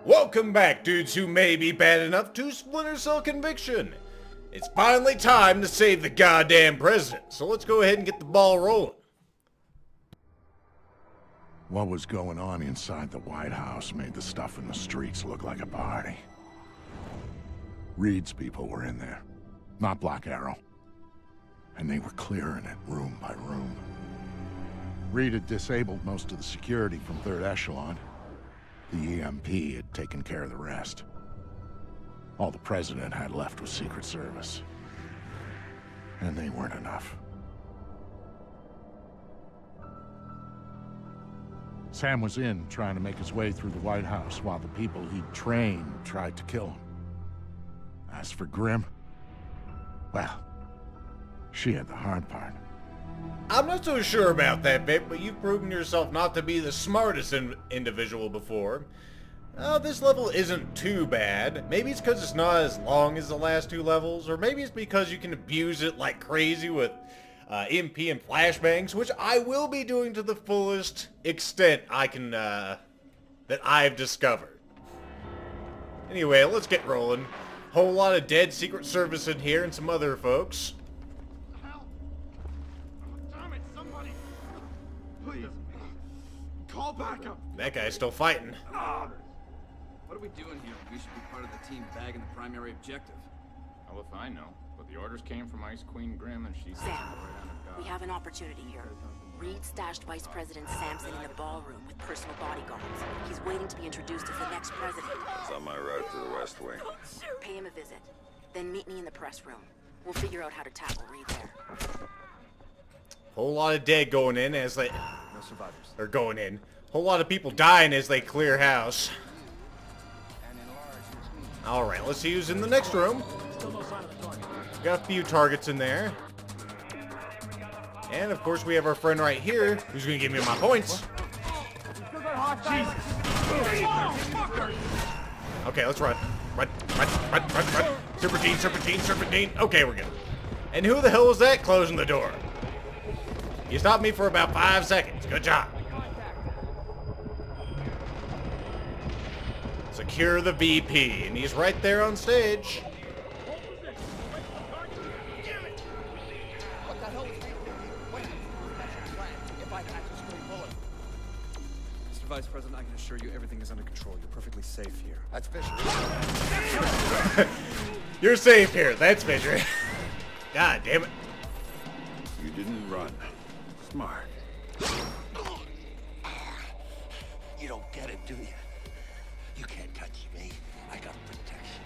Welcome back, dudes who may be bad enough to Splinter Cell conviction. It's finally time to save the goddamn president, so let's go ahead and get the ball rolling. What was going on inside the White House made the stuff in the streets look like a party. Reed's people were in there, not Black Arrow. And they were clearing it room by room. Reed had disabled most of the security from Third Echelon. The EMP had taken care of the rest. All the President had left was Secret Service. And they weren't enough. Sam was in, trying to make his way through the White House, while the people he'd trained tried to kill him. As for Grim, well, she had the hard part. I'm not so sure about that bit, but you've proven yourself not to be the smartest individual before. This level isn't too bad. Maybe it's because it's not as long as the last two levels, or maybe it's because you can abuse it like crazy with EMP and flashbangs, which I will be doing to the fullest extent I can, that I've discovered. Anyway, let's get rolling. Whole lot of dead Secret Service in here and some other folks. Call backup. That guy's still fighting. What are we doing here? We should be part of the team bagging the primary objective. Well, if I know. But the orders came from Ice Queen Grim, and she said Sam, right on her we have an opportunity here. Reed stashed Vice President Sampson in the ballroom with personal bodyguards. He's waiting to be introduced as the next president. It's on my route to the West Wing. Pay him a visit. Then meet me in the press room. We'll figure out how to tackle Reed there. Whole lot of dead going in as they... No survivors. They're going in. Whole lot of people dying as they clear house. Alright, let's see who's in the next room. Got a few targets in there. And of course we have our friend right here, who's gonna give me my points. Okay, let's run. Run. Serpentine. Okay, we're good. And who the hell was that closing the door? You stopped me for about 5 seconds. Good job. Secure the VP, and he's right there on stage. Mr. Vice President, I can assure you everything is under control. You're perfectly safe here. That's Fisher. You're safe here. That's Fisher. God damn it. You didn't run. Smart. You don't get it, do you? You can't touch me. I got protection.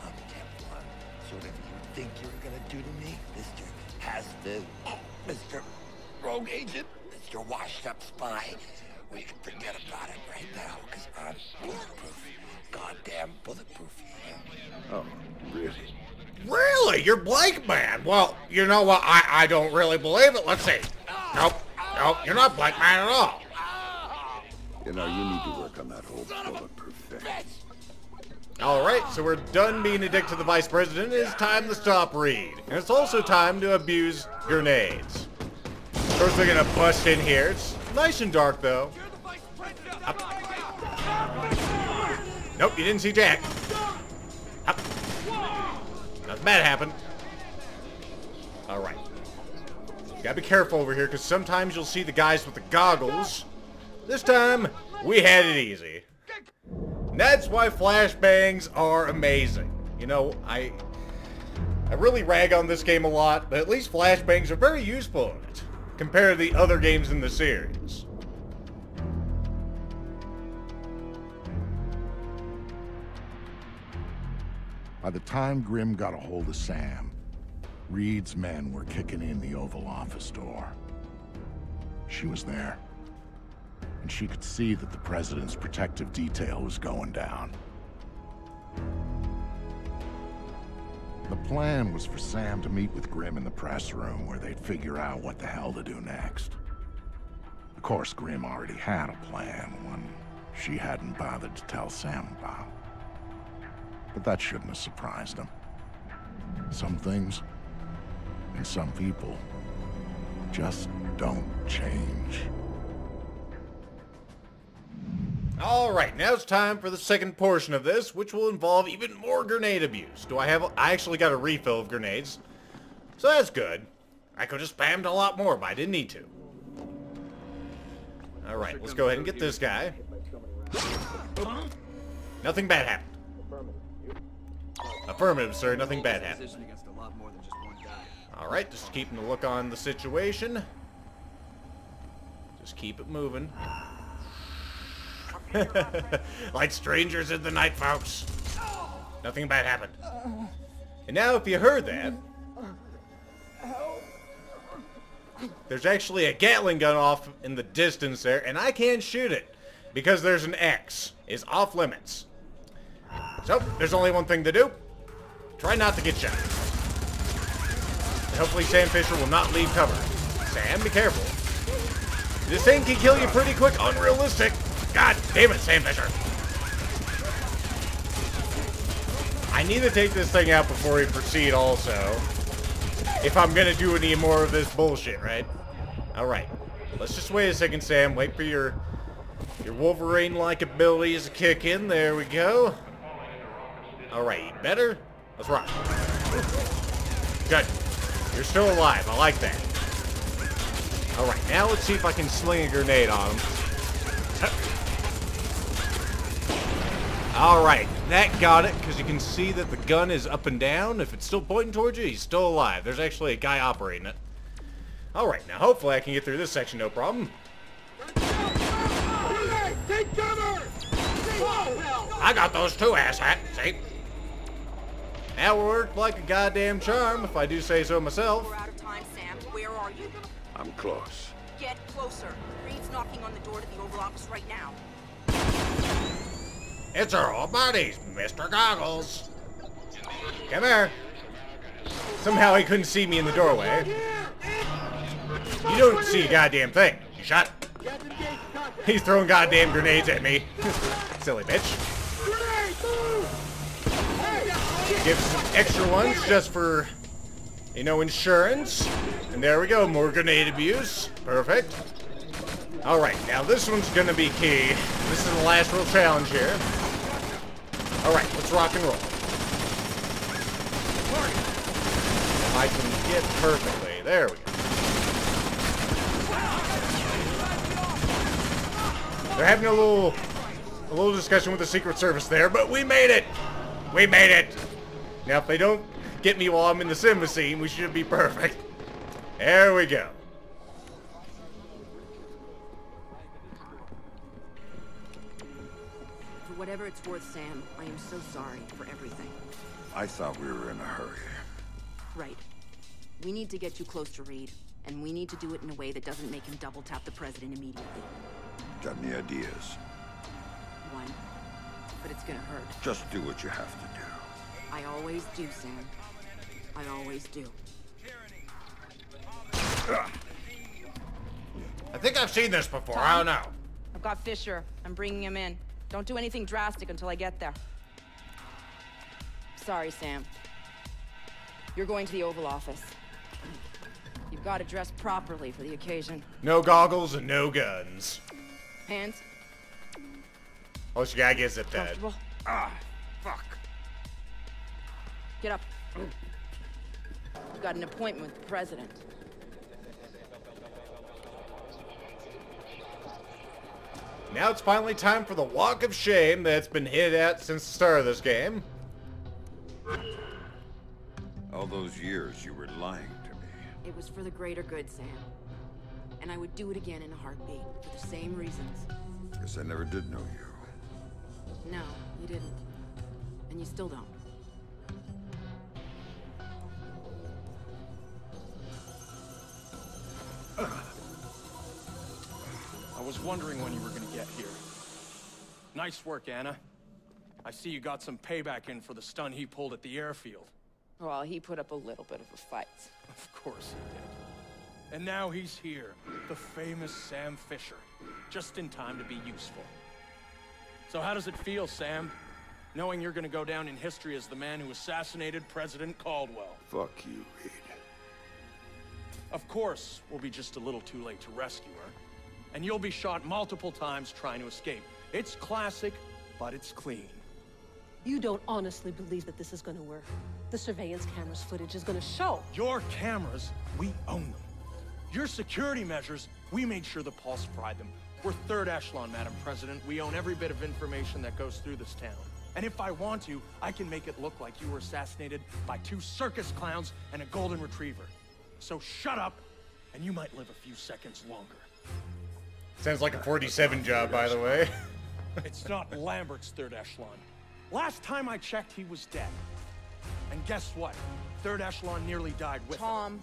I'm Teflon. So whatever you think you're gonna do to me, Mr. Has-Been, Mr. Rogue Agent, Mr. Washed-Up Spy, we can forget about it right now, because I'm bulletproof. Goddamn bulletproof. Oh, really? Really? You're Blake Man? Well, you know what? I don't really believe it. Let's see. Nope, you're not Blake Man at all. You know, you need to work on that whole bulletproof thing. Alright, so we're done being a dick to the Vice President. It's time to stop Reed. And it's also time to abuse grenades. Of course, they're gonna bust in here. It's nice and dark, though. Up. Nope, you didn't see Jack. Up. Nothing bad happened. Alright. You gotta be careful over here, because sometimes you'll see the guys with the goggles. This time, we had it easy. And that's why flashbangs are amazing. You know, I really rag on this game a lot, but at least flashbangs are very useful in it, compared to the other games in the series. By the time Grim got a hold of Sam, Reed's men were kicking in the Oval Office door. She was there, and she could see that the President's protective detail was going down. The plan was for Sam to meet with Grim in the press room, where they'd figure out what the hell to do next. Of course, Grim already had a plan, one she hadn't bothered to tell Sam about. But that shouldn't have surprised him. Some things, and some people, just don't change. Alright, now it's time for the second portion of this, which will involve even more grenade abuse. I actually got a refill of grenades, so that's good. I could have spammed a lot more, but I didn't need to. Alright, let's go ahead and get this guy. Nothing bad happened. Affirmative, sir. Nothing bad happened. Alright, just keeping a look on the situation. Just keep it moving. Like strangers in the night, folks. Nothing bad happened. And now, if you heard that, there's actually a Gatling gun off in the distance there, and I can't shoot it because there's an X. It's off limits. So, there's only one thing to do. Try not to get shot. And hopefully Sam Fisher will not leave cover. Sam, be careful. This thing can kill you pretty quick. Unrealistic. God damn it, Sam Fisher. I need to take this thing out before we proceed also. If I'm gonna do any more of this bullshit, right? Alright. Let's just wait a second, Sam. Wait for your Wolverine-like abilities to kick in. There we go. Alright, better? Let's rock. Good. You're still alive. I like that. Alright, now let's see if I can sling a grenade on him. Alright, that got it, because you can see that the gun is up and down. If it's still pointing towards you, he's still alive. There's actually a guy operating it. Alright, now hopefully I can get through this section, no problem. Take cover! I got those too, asshat. See? That worked like a goddamn charm, if I do say so myself. We're out of time, Sam. Where are you? I'm close. Get closer. Reed's knocking on the door to the Oval Office right now. It's our old buddies, Mr. Goggles. Come here. Somehow he couldn't see me in the doorway. You don't see a goddamn thing. You shot? He's throwing goddamn grenades at me. Silly bitch. Give some extra ones just for, you know, insurance. And there we go, more grenade abuse. Perfect. Alright, now this one's gonna be key. This is the last real challenge here. Alright, let's rock and roll. I can get perfectly. There we go. They're having a little discussion with the Secret Service there, but we made it! We made it! Now, if they don't get me while I'm in the cinema scene, we should be perfect. There we go. For whatever it's worth, Sam, I am so sorry for everything. I thought we were in a hurry. Right. We need to get you close to Reed, and we need to do it in a way that doesn't make him double tap the president immediately. Got any ideas? One. But it's gonna hurt. Just do what you have to do. I always do, Sam. I always do. I think I've seen this before. I don't know. I've got Fisher. I'm bringing him in. Don't do anything drastic until I get there. Sorry, Sam. You're going to the Oval Office. You've got to dress properly for the occasion. No goggles and no guns. Hands? Oh, you gotta get zipped tied. Comfortable? Ah, fuck. Get up. You've got an appointment with the president. Now it's finally time for the walk of shame that's been hinted at since the start of this game. All those years you were lying to me. It was for the greater good, Sam. And I would do it again in a heartbeat, for the same reasons. Guess I never did know you. No, you didn't. And you still don't. I was wondering when you were gonna get here. Nice work, Anna. I see you got some payback in for the stun he pulled at the airfield. Well, he put up a little bit of a fight. Of course he did. And now he's here, the famous Sam Fisher, just in time to be useful. So how does it feel, Sam? Knowing you're gonna go down in history as the man who assassinated President Caldwell. Fuck you, Reed. Of course, we'll be just a little too late to rescue her. And you'll be shot multiple times trying to escape. It's classic, but it's clean. You don't honestly believe that this is gonna work. The surveillance camera's footage is gonna show. Your cameras, we own them. Your security measures, we made sure the Pulse fried them. We're third echelon, Madam President. We own every bit of information that goes through this town. And if I want to, I can make it look like you were assassinated by 2 circus clowns and a golden retriever. So shut up, and you might live a few seconds longer. Sounds like a 47 job, by the way. It's not Lambert's third echelon. Last time I checked, he was dead. And guess what? Third echelon nearly died with him. Tom.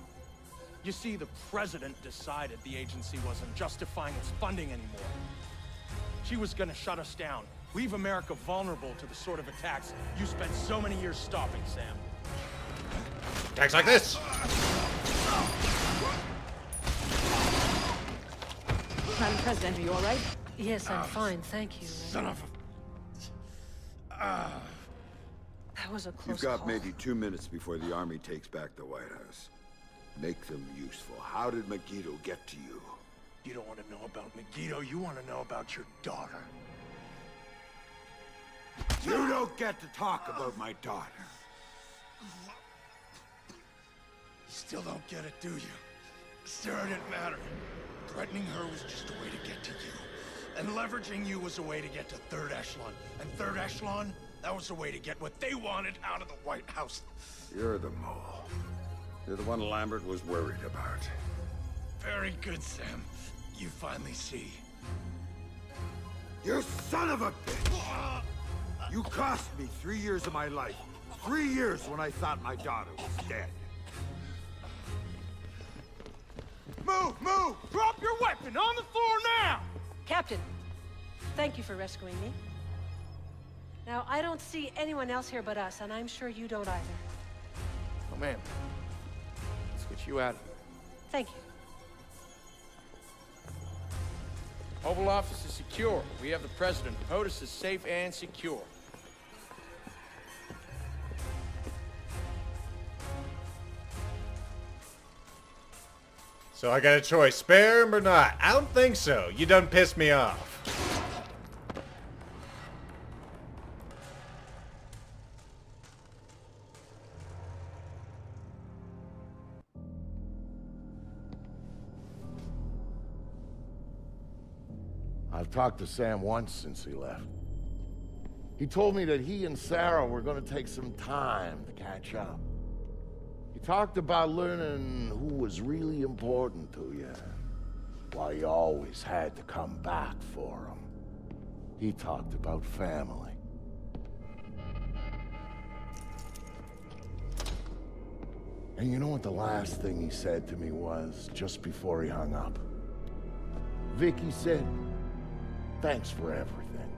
You see, the president decided the agency wasn't justifying its funding anymore. She was gonna shut us down, leave America vulnerable to the sort of attacks you spent so many years stopping, Sam. Attacks like this! Madam President, are you all right? Yes, I'm fine, thank you. Son of a... That was a close You've got call. maybe 2 minutes before the army takes back the White House. Make them useful. How did Megiddo get to you? You don't want to know about Megiddo, you want to know about your daughter. You don't get to talk about my daughter. You still don't get it, do you? Sarah didn't matter. Threatening her was just a way to get to you. And leveraging you was a way to get to third echelon. And third echelon, that was a way to get what they wanted out of the White House. You're the mole. You're the one Lambert was worried about. Very good, Sam. You finally see. You son of a bitch! You cost me 3 years of my life. 3 years when I thought my daughter was dead. Move! Move! Drop your weapon on the floor now! Captain, thank you for rescuing me. Now, I don't see anyone else here but us, and I'm sure you don't either. Oh, ma'am. Let's get you out of here. Thank you. Oval Office is secure. We have the President. POTUS is safe and secure. So I got a choice, spare him or not? I don't think so. You done pissed me off. I've talked to Sam once since he left. He told me that he and Sarah were going to take some time to catch up. He talked about learning who was really important to you, why you always had to come back for him. He talked about family. And you know what the last thing he said to me was, just before he hung up? Vic, he said, thanks for everything.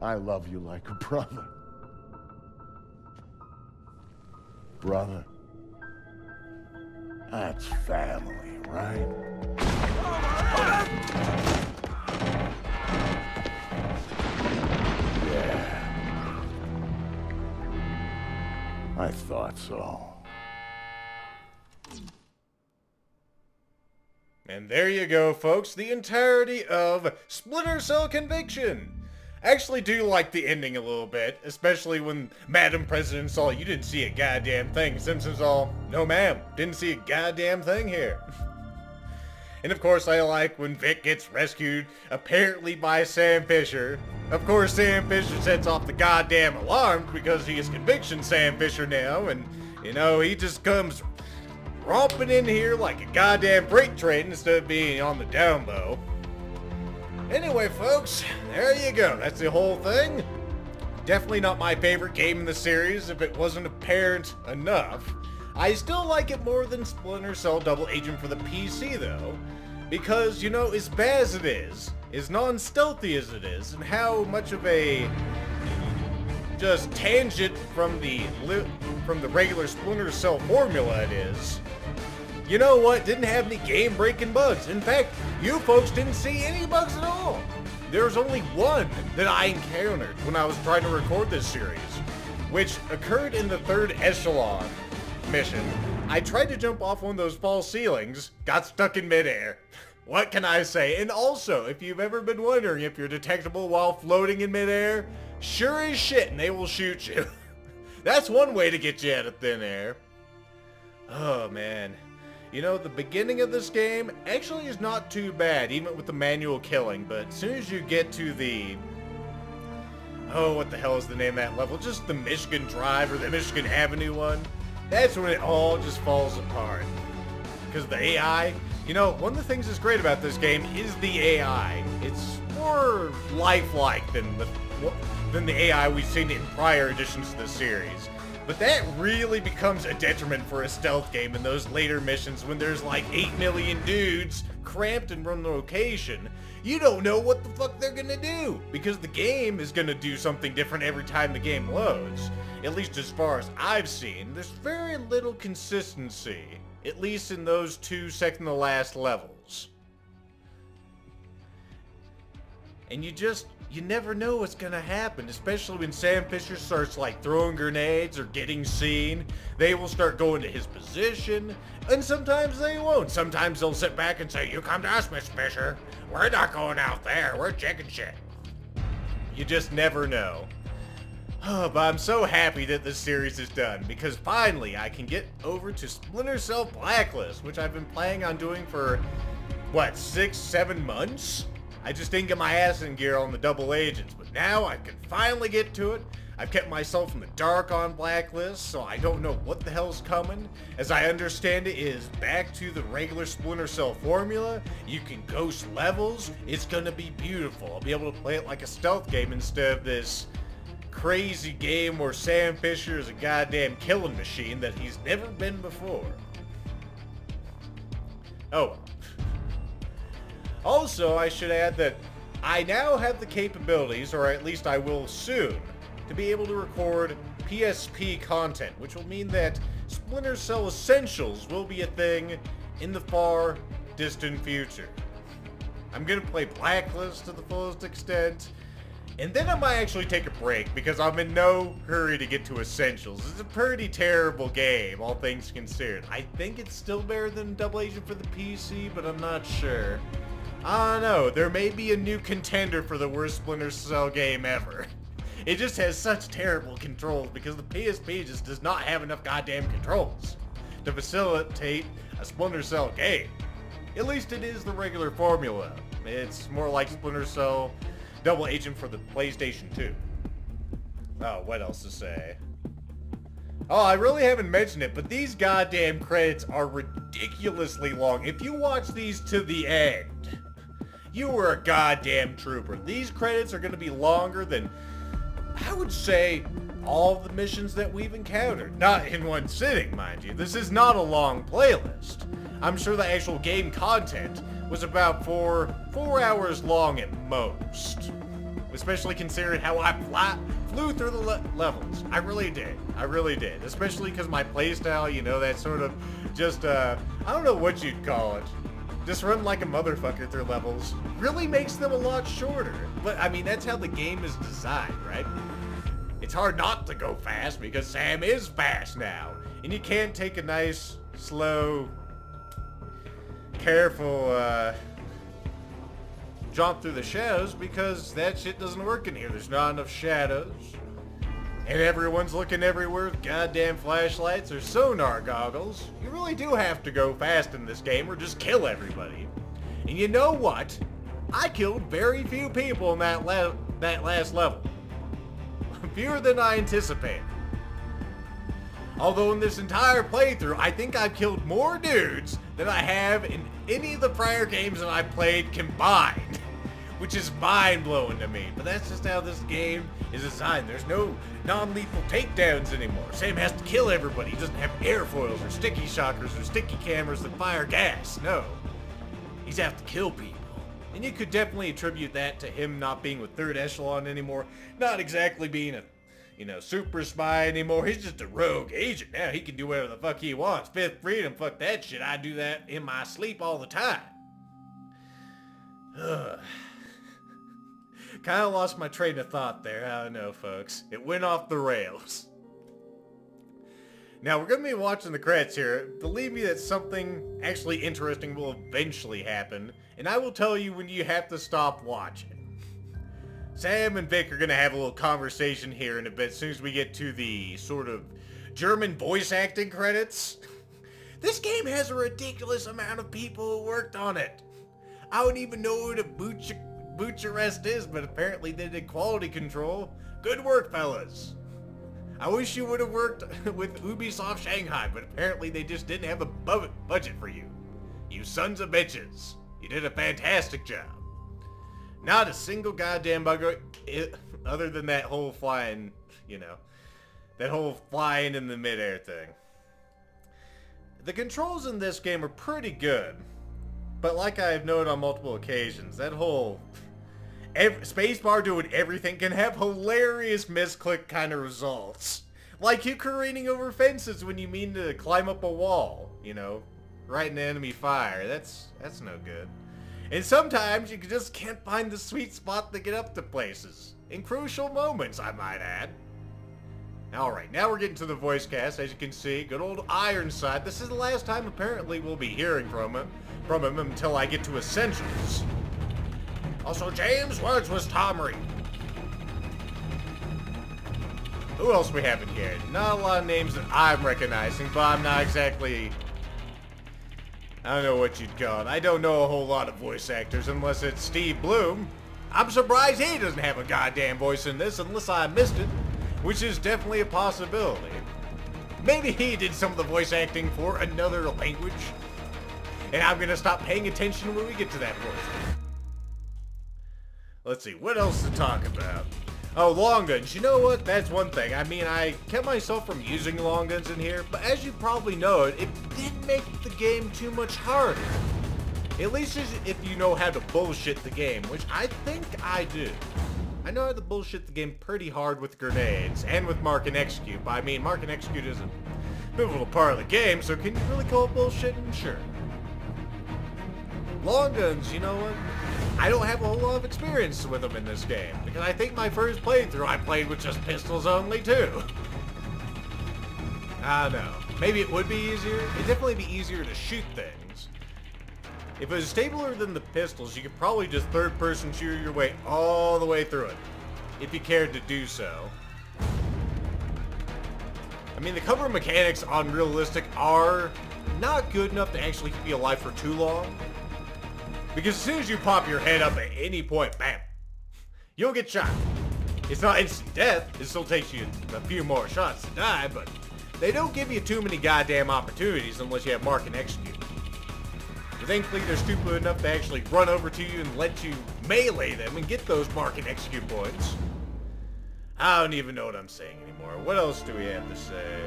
I love you like a brother. Brother, that's family, right? Yeah. I thought so. And there you go, folks, the entirety of Splinter Cell Conviction. I actually do like the ending a little bit, especially when Madam President saw you didn't see a goddamn thing. Simpsons all, no ma'am, didn't see a goddamn thing here. And of course I like when Vic gets rescued, apparently by Sam Fisher. Of course Sam Fisher sets off the goddamn alarm because he is Conviction Sam Fisher now, and you know, he just comes romping in here like a goddamn freight train instead of being on the down low. Anyway, folks, there you go. That's the whole thing. Definitely not my favorite game in the series if it wasn't apparent enough. I still like it more than Splinter Cell Double Agent for the PC, though. Because, you know, as bad as it is, as non-stealthy as it is, and how much of a just tangent from the regular Splinter Cell formula it is, you know what? Didn't have any game-breaking bugs. In fact, you folks didn't see any bugs at all. There was only one that I encountered when I was trying to record this series, which occurred in the third echelon mission. I tried to jump off one of those false ceilings, got stuck in midair. What can I say? And also, if you've ever been wondering if you're detectable while floating in midair, sure as shit, and they will shoot you. That's one way to get you out of thin air. Oh, man. You know, the beginning of this game actually is not too bad, even with the manual killing, but as soon as you get to the... Oh, what the hell is the name of that level? Just the Michigan Drive or the Michigan Avenue one. That's when it all just falls apart. Because the AI... You know, one of the things that's great about this game is the AI. It's more lifelike than the AI we've seen in prior editions of the series. But that really becomes a detriment for a stealth game in those later missions when there's like 8 million dudes cramped in one location. You don't know what the fuck they're gonna do, because the game is gonna do something different every time the game loads. At least as far as I've seen, there's very little consistency, at least in those 2 second-to-last levels. And you never know what's gonna happen, especially when Sam Fisher starts like throwing grenades or getting seen. They will start going to his position, and sometimes they won't. Sometimes they'll sit back and say, "You come to us, Miss Fisher. We're not going out there. We're checking shit." You just never know. But I'm so happy that this series is done, because finally I can get over to Splinter Cell Blacklist, which I've been planning on doing for, what, 6-7 months? I just didn't get my ass in gear on the double agents, but now I can finally get to it. I've kept myself in the dark on Blacklist, so I don't know what the hell's coming. As I understand it, is back to the regular Splinter Cell formula. You can ghost levels. It's gonna be beautiful. I'll be able to play it like a stealth game instead of this crazy game where Sam Fisher is a goddamn killing machine that he's never been before. Oh well. Also, I should add that I now have the capabilities, or at least I will soon, to be able to record PSP content, which will mean that Splinter Cell Essentials will be a thing in the far distant future. I'm gonna play Blacklist to the fullest extent, and then I might actually take a break, because I'm in no hurry to get to Essentials. It's a pretty terrible game, all things considered. I think it's still better than Double Agent for the PC, but I'm not sure. I don't know, there may be a new contender for the worst Splinter Cell game ever. It just has such terrible controls because the PSP just does not have enough goddamn controls to facilitate a Splinter Cell game. At least it is the regular formula. It's more like Splinter Cell Double Agent for the PlayStation 2. Oh, what else to say? Oh, I really haven't mentioned it, but these goddamn credits are ridiculously long. If you watch these to the end, you were a goddamn trooper. These credits are going to be longer than, I would say, all the missions that we've encountered. Not in one sitting, mind you. This is not a long playlist. I'm sure the actual game content was about 4 hours long at most. Especially considering how I flew through the levels. I really did. I really did. Especially because my playstyle, you know, that sort of just, I don't know what you'd call it. Just run like a motherfucker through levels really makes them a lot shorter. But, I mean, that's how the game is designed, right? It's hard not to go fast because Sam is fast now. And you can't take a nice, slow, careful, jump through the shadows because that shit doesn't work in here. There's not enough shadows. And everyone's looking everywhere with goddamn flashlights or sonar goggles. You really do have to go fast in this game or just kill everybody. And you know what? I killed very few people in that last level. Fewer than I anticipated. Although in this entire playthrough, I think I've killed more dudes than I have in any of the prior games that I played combined. Which is mind-blowing to me. But that's just how this game is designed. There's no non-lethal takedowns anymore. Sam has to kill everybody. He doesn't have airfoils or sticky shockers or sticky cameras that fire gas. No. He's have to kill people. And you could definitely attribute that to him not being with Third Echelon anymore. Not exactly being a, you know, super spy anymore. He's just a rogue agent now. He can do whatever the fuck he wants. Fifth Freedom, fuck that shit. I do that in my sleep all the time. Kind of lost my train of thought there. I don't know, folks. It went off the rails. Now, we're going to be watching the credits here. Believe me that something actually interesting will eventually happen, and I will tell you when you have to stop watching. Sam and Vic are going to have a little conversation here in a bit as soon as we get to the sort of German voice acting credits. This game has a ridiculous amount of people who worked on it. I don't even know what a Bucharest is, but apparently they did quality control. Good work, fellas. I wish you would have worked with Ubisoft Shanghai, but apparently they just didn't have a budget for you. You sons of bitches. You did a fantastic job. Not a single goddamn bug other than that whole flying, you know, that whole flying in the midair thing. The controls in this game are pretty good, but like I've noted on multiple occasions, that whole spacebar doing everything can have hilarious misclick kind of results. Like you careening over fences when you mean to climb up a wall, you know, right in enemy fire. That's no good. And sometimes you just can't find the sweet spot to get up to places. In crucial moments, I might add. Alright, now we're getting to the voice cast. As you can see, good old Ironside. This is the last time apparently we'll be hearing from him until I get to Essentials. Also, James Woods was Tom Reed. Who else we have in here? Not a lot of names that I'm recognizing, but I'm not exactly... I don't know what you'd call it. I don't know a whole lot of voice actors unless it's Steve Bloom. I'm surprised he doesn't have a goddamn voice in this unless I missed it, which is definitely a possibility. Maybe he did some of the voice acting for another language, and I'm gonna stop paying attention when we get to that portion. Let's see, what else to talk about? Oh, long guns. You know what? That's one thing. I mean, I kept myself from using long guns in here, but as you probably know, it didn't make the game too much harder. At least if you know how to bullshit the game, which I think I do. I know how to bullshit the game pretty hard with grenades, and with mark and execute, but I mean, mark and execute is a pivotal part of the game, so can you really call it bullshitting? Sure. Long guns, you know what? I don't have a whole lot of experience with them in this game, because I think my first playthrough I played with just pistols only too. I don't know. Maybe it would be easier. It'd definitely be easier to shoot things. If it was stabler than the pistols, you could probably just third-person shoot your way all the way through it, if you cared to do so. I mean, the cover mechanics on Realistic are not good enough to actually keep you alive for too long. Because as soon as you pop your head up at any point, bam, you'll get shot. It's not instant death, it still takes you a few more shots to die, but they don't give you too many goddamn opportunities unless you have mark and execute. But thankfully they're stupid enough to actually run over to you and let you melee them and get those mark and execute points. I don't even know what I'm saying anymore. What else do we have to say?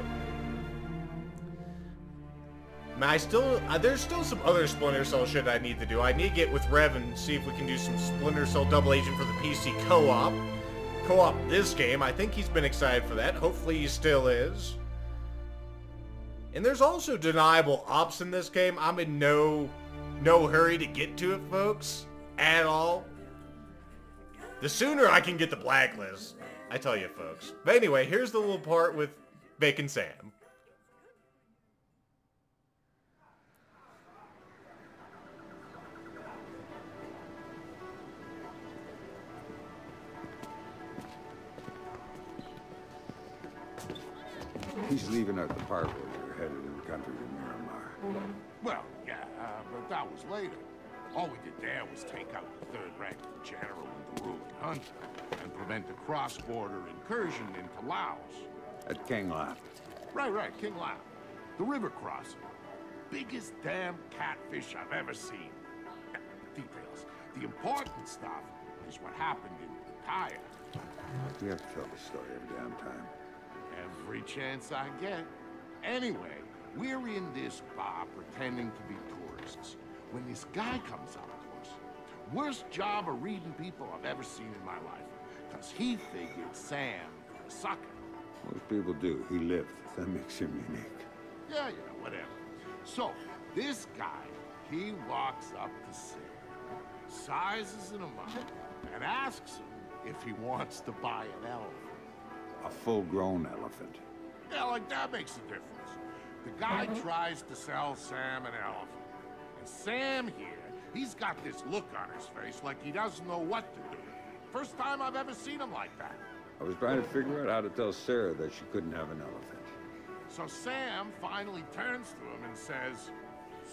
There's still some other Splinter Cell shit I need to do. I need to get with Rev and see if we can do some Splinter Cell Double Agent for the PC co-op. Co-op this game. I think he's been excited for that. Hopefully he still is. And there's also deniable ops in this game. I'm in no hurry to get to it, folks. At all. The sooner I can get the blacklist, I tell you, folks. But anyway, here's the little part with Vic and Sam. He's leaving out the part where you're headed in the country to Miramar. Well, yeah, but that was later. All we did there was take out the third-ranked general in the Ruined Hunter and prevent a cross-border incursion into Laos. At King Lap. Right, King Lap. The river crossing. Biggest damn catfish I've ever seen. Details. The important stuff is what happened in Pattaya. You have to tell the story every damn time. Every chance I get. Anyway, we're in this bar pretending to be tourists when this guy comes up to us. Worst job of reading people I've ever seen in my life. Because he figured Sam was a sucker. Most people do. He lived. That makes him unique. Yeah, you know, whatever. So, this guy, he walks up to Sam, sizes him up, and asks him if he wants to buy an elephant. A full-grown elephant. Yeah, like that makes a difference. The guy tries to sell Sam an elephant. And Sam here, he's got this look on his face like he doesn't know what to do. First time I've ever seen him like that. I was trying to figure out how to tell Sarah that she couldn't have an elephant. So Sam finally turns to him and says,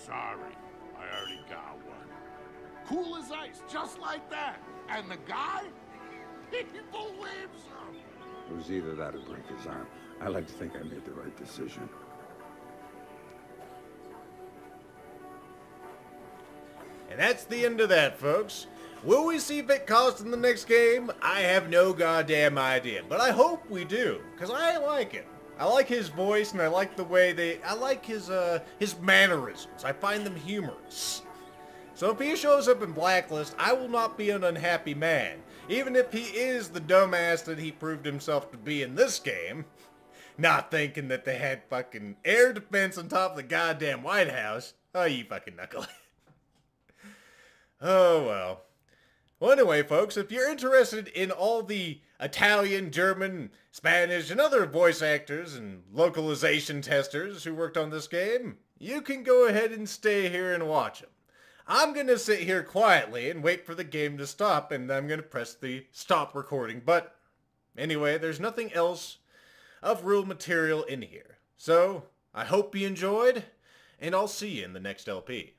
"Sorry, I already got one." Cool as ice, just like that. And the guy, he believes him. It was either that or break his arm. I like to think I made the right decision. And that's the end of that, folks. Will we see Vic Costa in the next game? I have no goddamn idea, but I hope we do, because I like him. I like his voice, and I like the way I like his mannerisms. I find them humorous. So if he shows up in Blacklist, I will not be an unhappy man, even if he is the dumbass that he proved himself to be in this game. Not thinking that they had fucking air defense on top of the goddamn White House. Oh, you fucking knucklehead. Oh, well. Well, anyway, folks, if you're interested in all the Italian, German, Spanish, and other voice actors and localization testers who worked on this game, you can go ahead and stay here and watch them. I'm going to sit here quietly and wait for the game to stop, and I'm going to press the stop recording. But anyway, there's nothing else of real material in here. So, I hope you enjoyed, and I'll see you in the next LP.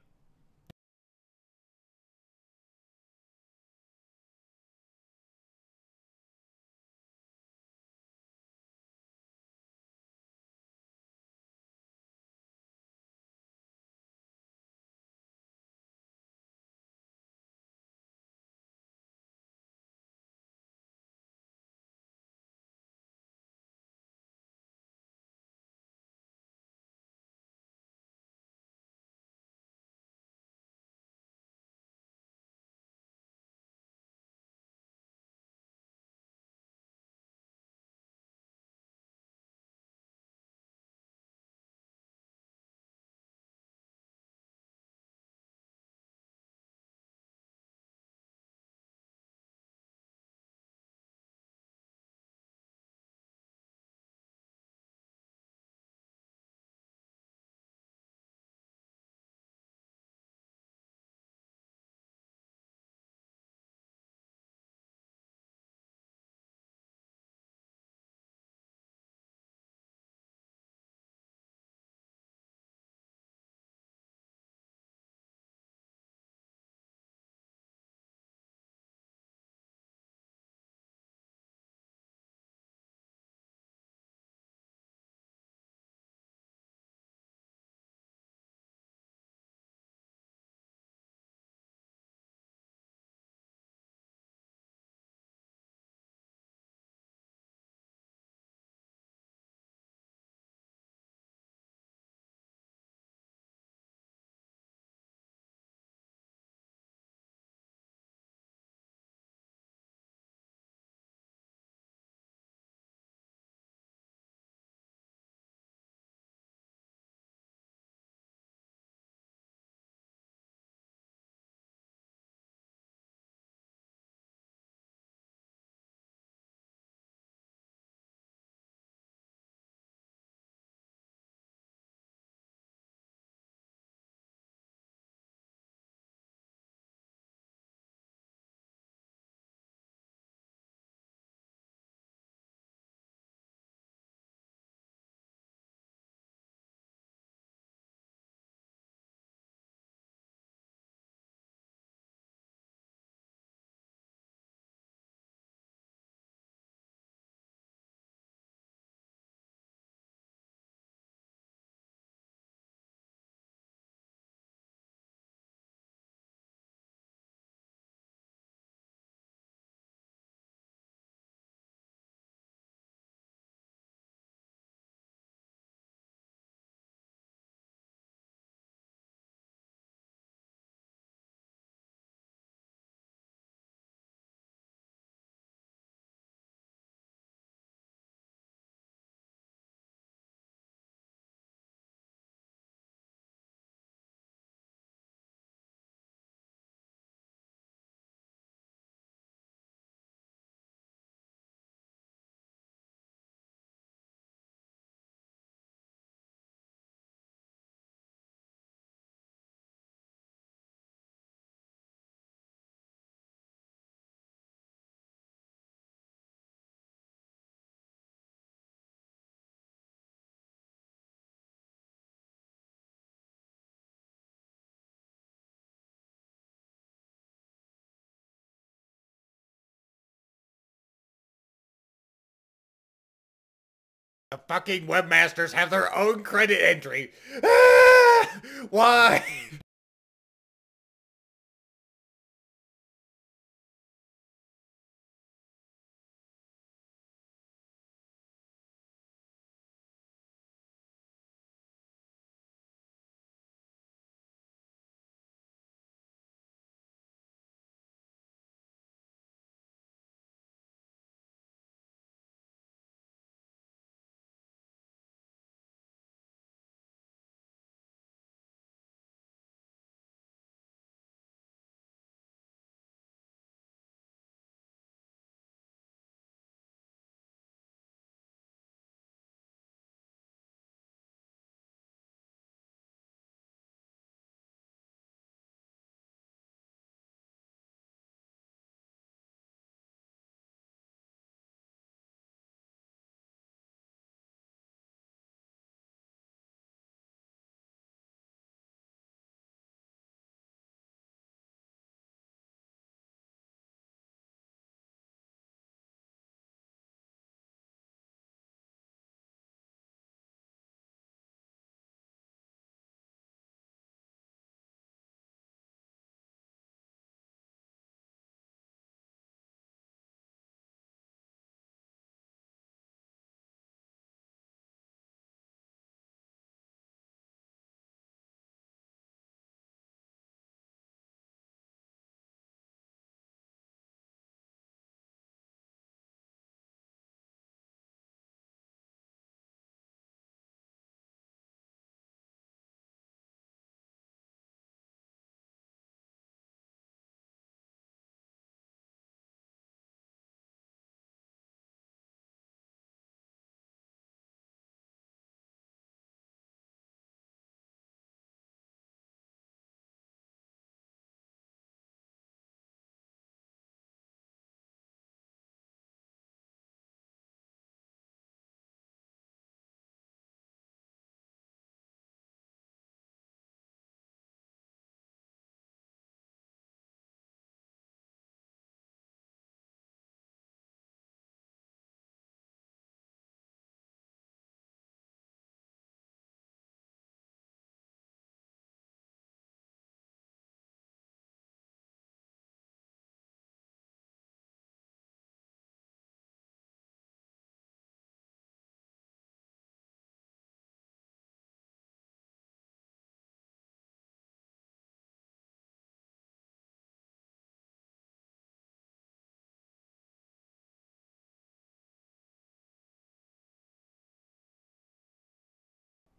The fucking webmasters have their own credit entry. Ah! Why?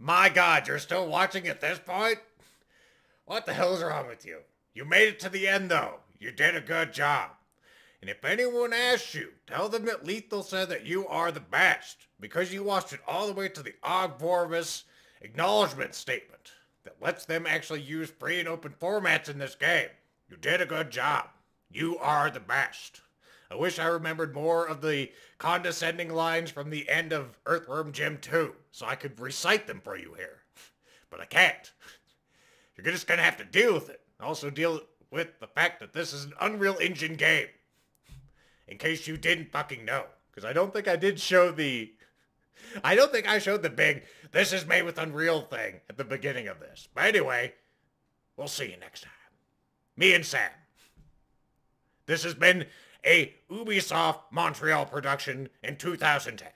My God, you're still watching at this point? What the hell's wrong with you? You made it to the end, though. You did a good job. And if anyone asks you, tell them that Lethal said that you are the best, because you watched it all the way to the Ogborvis acknowledgement statement that lets them actually use free and open formats in this game. You did a good job. You are the best. I wish I remembered more of the condescending lines from the end of Earthworm Jim 2, so I could recite them for you here. But I can't. You're just gonna have to deal with it. Also deal with the fact that this is an Unreal Engine game. In case you didn't fucking know. Because I don't think I did show the... I don't think I showed the big, this is made with Unreal thing at the beginning of this. But anyway, we'll see you next time. Me and Sam. This has been a Ubisoft Montreal production in 2010.